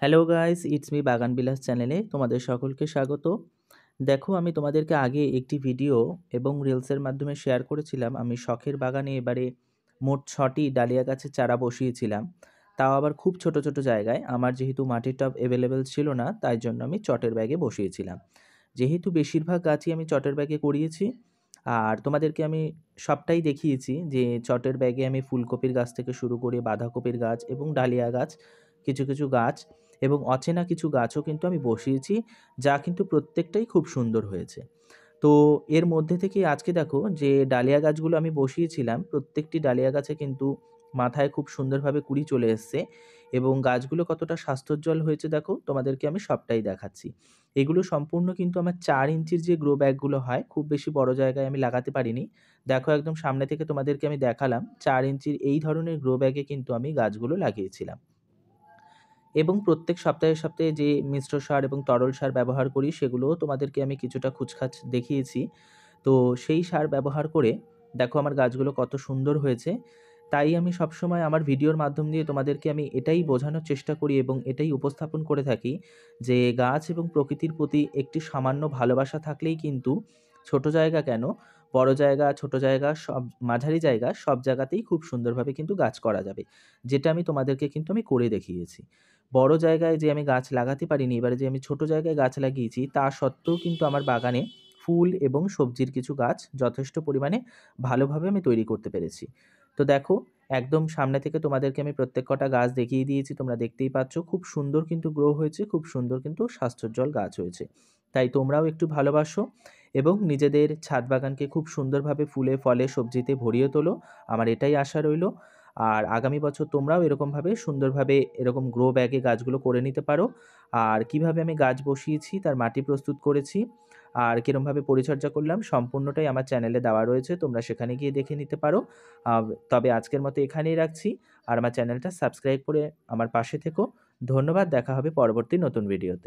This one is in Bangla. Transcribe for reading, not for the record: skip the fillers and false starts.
হ্যালো গাইস, ইটস মি বাগান বিলাস চ্যানেলে তোমাদের সকলকে স্বাগত। দেখো, আমি তোমাদেরকে আগে একটি ভিডিও এবং রিলসের মাধ্যমে শেয়ার করেছিলাম। আমি শখের বাগানে এবারে মোট 6টি ডালিয়া গাছের চারা বসিয়েছিলাম, তাও আবার খুব ছোট ছোট জায়গায়। আমার যেহেতু মাটির টব অ্যাভেলেবেল ছিল না, তাই জন্য আমি চটের ব্যাগে বসিয়েছিলাম। যেহেতু বেশিরভাগ গাছই আমি চটের ব্যাগে করিয়েছি, আর তোমাদেরকে আমি সবটাই দেখিয়েছি যে চটের ব্যাগে আমি ফুলকপির গাছ থেকে শুরু করে বাঁধাকপির গাছ এবং ডালিয়া গাছ, কিছু কিছু গাছ এবং অচেনা কিছু গাছও কিন্তু আমি বসিয়েছি, যা কিন্তু প্রত্যেকটাই খুব সুন্দর হয়েছে। তো এর মধ্যে থেকে আজকে দেখো যে ডালিয়া গাছগুলো আমি বসিয়েছিলাম, প্রত্যেকটি ডালিয়া গাছে কিন্তু মাথায় খুব সুন্দরভাবে কুঁড়ি চলে এসছে এবং গাছগুলো কতটা স্বাস্থ্যোজ্জ্বল হয়েছে দেখো, তোমাদেরকে আমি সবটাই দেখাচ্ছি। এগুলো সম্পূর্ণ কিন্তু আমার 4 ইঞ্চির যে গ্রো ব্যাগগুলো হয়, খুব বেশি বড় জায়গায় আমি লাগাতে পারিনি। দেখো, একদম সামনে থেকে তোমাদেরকে আমি দেখালাম, 4 ইঞ্চির এই ধরনের গ্রো ব্যাগে কিন্তু আমি গাছগুলো লাগিয়েছিলাম। এবং প্রত্যেক সপ্তাহে সপ্তাহে যে মিশ্র সার এবং তরল সার ব্যবহার করি, সেগুলোও তোমাদেরকে আমি কিছুটা খুচখাচ দেখিয়েছি। তো সেই সার ব্যবহার করে দেখো আমার গাছগুলো কত সুন্দর হয়েছে। তাই আমি সবসময় আমার ভিডিওর মাধ্যম দিয়ে তোমাদেরকে আমি এটাই বোঝানোর চেষ্টা করি এবং এটাই উপস্থাপন করে থাকি যে গাছ এবং প্রকৃতির প্রতি একটি সামান্য ভালোবাসা থাকলেই কিন্তু ছোট জায়গা কেন, বড় জায়গা, ছোট জায়গা, সব মাঝারি জায়গা, সব জায়গাতেই খুব সুন্দরভাবে কিন্তু গাছ করা যাবে। যেটা আমি তোমাদেরকে কিন্তু আমি করে দেখিয়েছি। বড় জায়গায় যে আমি গাছ লাগাতে পারিনি, এবারে যে আমি ছোট জায়গায় গাছ লাগিয়েছি, তা সত্ত্বেও কিন্তু আমার বাগানে ফুল এবং সবজির কিছু গাছ যথেষ্ট পরিমাণে ভালোভাবে আমি তৈরি করতে পেরেছি। তো দেখো, একদম সামনে থেকে তোমাদেরকে আমি প্রত্যেক কটা গাছ দেখিয়ে দিয়েছি, তোমরা দেখতেই পাচ্ছ খুব সুন্দর কিন্তু গ্রো হয়েছে, খুব সুন্দর কিন্তু স্বাস্থ্যোজ্জ্বল গাছ হয়েছে। তাই তোমরাও একটু ভালোবাসো এবং নিজেদের ছাদ বাগানকে খুব সুন্দরভাবে ফুলে ফলে সবজিতে ভরিয়ে তোলো, আমার এটাই আশা রইল। আর আগামী বছর তোমরাও এরকমভাবে সুন্দরভাবে এরকম গ্রো ব্যাগে গাছগুলো করে নিতে পারো। আর কিভাবে আমি গাছ বসিয়েছি, তার মাটি প্রস্তুত করেছি, আর কিরমভাবে পরিচর্যা করলাম, সম্পূর্ণটাই আমার চ্যানেলে দেওয়া রয়েছে, তোমরা সেখানে গিয়ে দেখে নিতে পারো। তবে আজকের মতো এখানেই রাখছি। আর আমার চ্যানেলটা সাবস্ক্রাইব করে আমার পাশে থেকো। ধন্যবাদ, দেখা হবে পরবর্তী নতুন ভিডিওতে।